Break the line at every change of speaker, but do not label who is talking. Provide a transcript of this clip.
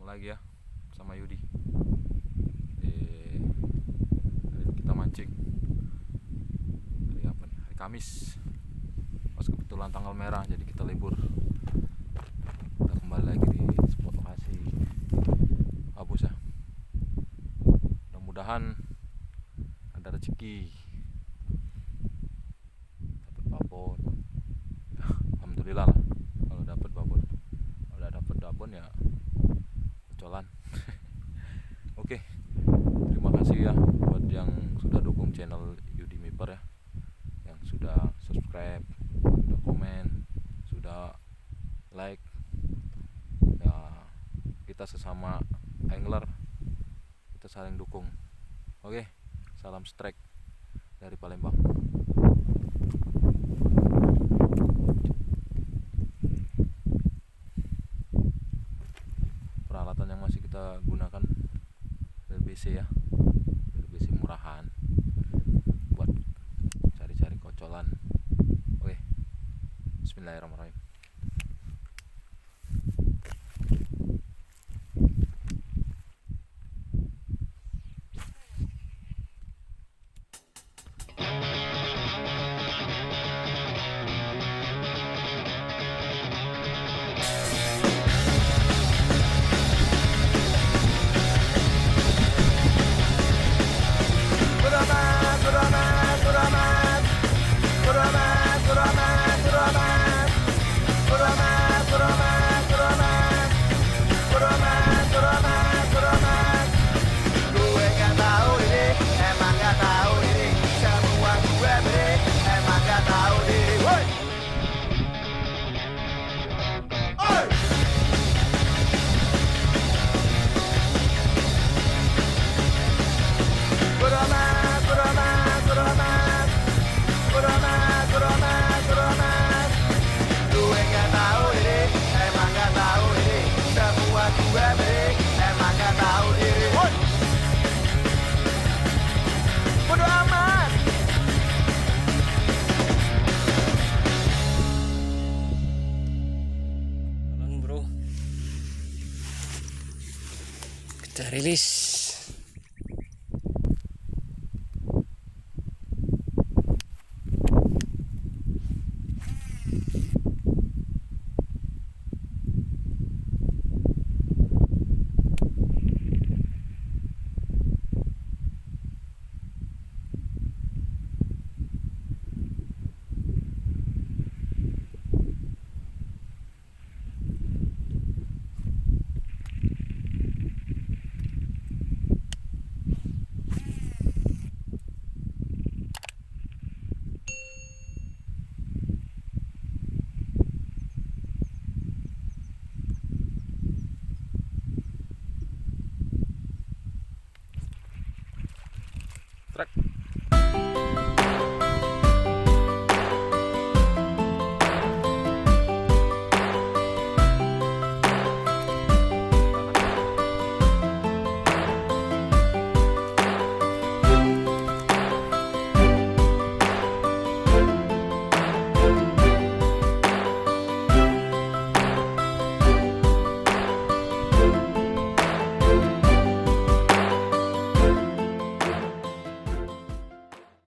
lagi ya sama Yudi. Hari ini kita mancing. Hari apa nih? Hari Kamis. Pas kebetulan tanggal merah jadi kita libur. Kita kembali lagi di spot lokasi Abus ya. Mudah-mudahan ada rezeki. Dapat babon. Alhamdulillah lah kalau dapat babon. Kalau udah dapat babon ya colan. Oke, terima kasih ya buat yang sudah dukung channel Yudi Miper ya, yang sudah subscribe, sudah komen, sudah like ya. Kita sesama angler, kita saling dukung. Oke, salam strike dari Palembang. Peralatan yang masih kita gunakan RBC ya, RBC murahan buat cari-cari kocolan. Oke, bismillahirrahmanirrahim.
Bro, kita rilis.
Strike.